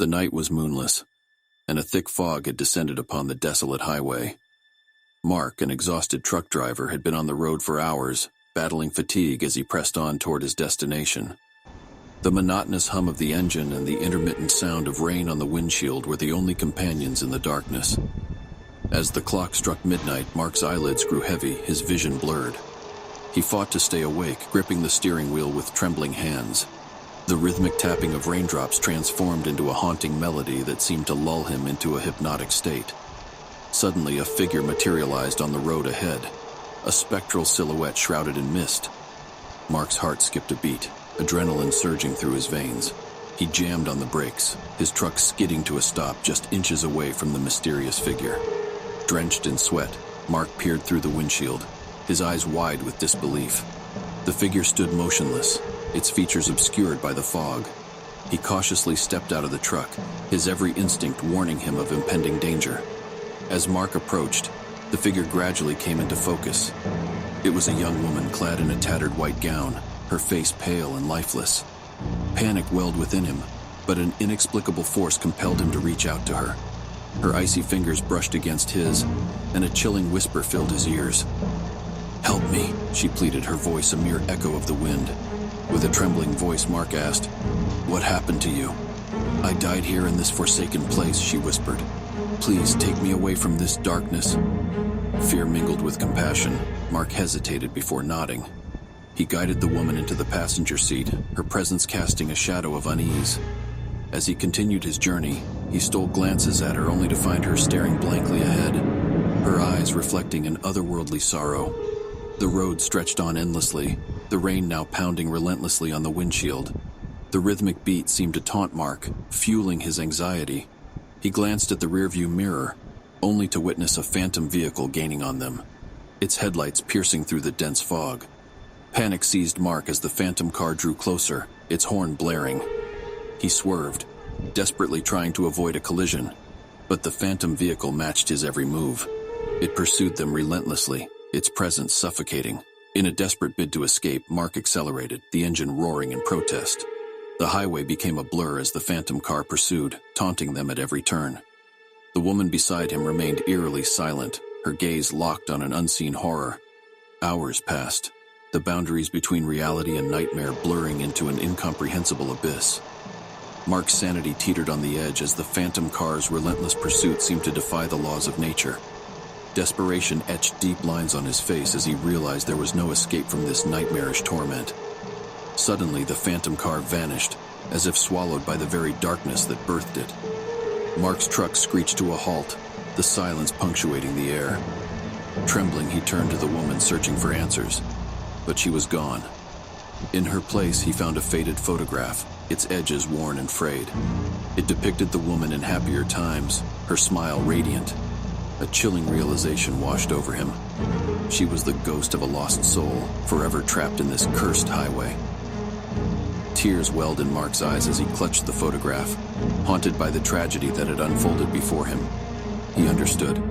The night was moonless, and a thick fog had descended upon the desolate highway. Mark, an exhausted truck driver, had been on the road for hours, battling fatigue as he pressed on toward his destination. The monotonous hum of the engine and the intermittent sound of rain on the windshield were the only companions in the darkness. As the clock struck midnight, Mark's eyelids grew heavy, his vision blurred. He fought to stay awake, gripping the steering wheel with trembling hands. The rhythmic tapping of raindrops transformed into a haunting melody that seemed to lull him into a hypnotic state. Suddenly, a figure materialized on the road ahead, a spectral silhouette shrouded in mist. Mark's heart skipped a beat, adrenaline surging through his veins. He jammed on the brakes, his truck skidding to a stop just inches away from the mysterious figure. Drenched in sweat, Mark peered through the windshield, his eyes wide with disbelief. The figure stood motionless, its features obscured by the fog. He cautiously stepped out of the truck, his every instinct warning him of impending danger. As Mark approached, the figure gradually came into focus. It was a young woman clad in a tattered white gown, her face pale and lifeless. Panic welled within him, but an inexplicable force compelled him to reach out to her. Her icy fingers brushed against his, and a chilling whisper filled his ears. "Help me," she pleaded, her voice a mere echo of the wind. With a trembling voice, Mark asked, "What happened to you?" "I died here in this forsaken place," she whispered. "Please take me away from this darkness." Fear mingled with compassion. Mark hesitated before nodding. He guided the woman into the passenger seat, her presence casting a shadow of unease. As he continued his journey, he stole glances at her only to find her staring blankly ahead, her eyes reflecting an otherworldly sorrow. The road stretched on endlessly, the rain now pounding relentlessly on the windshield. The rhythmic beat seemed to taunt Mark, fueling his anxiety. He glanced at the rearview mirror, only to witness a phantom vehicle gaining on them, its headlights piercing through the dense fog. Panic seized Mark as the phantom car drew closer, its horn blaring. He swerved, desperately trying to avoid a collision, but the phantom vehicle matched his every move. It pursued them relentlessly, its presence suffocating. In a desperate bid to escape, Mark accelerated, the engine roaring in protest. The highway became a blur as the phantom car pursued, taunting them at every turn. The woman beside him remained eerily silent, her gaze locked on an unseen horror. Hours passed, the boundaries between reality and nightmare blurring into an incomprehensible abyss. Mark's sanity teetered on the edge as the phantom car's relentless pursuit seemed to defy the laws of nature. Desperation etched deep lines on his face as he realized there was no escape from this nightmarish torment. Suddenly, the phantom car vanished, as if swallowed by the very darkness that birthed it. Mark's truck screeched to a halt, the silence punctuating the air. Trembling, he turned to the woman, searching for answers, but she was gone. In her place, he found a faded photograph, its edges worn and frayed. It depicted the woman in happier times, her smile radiant. A chilling realization washed over him. She was the ghost of a lost soul, forever trapped in this cursed highway. Tears welled in Mark's eyes as he clutched the photograph, haunted by the tragedy that had unfolded before him. He understood.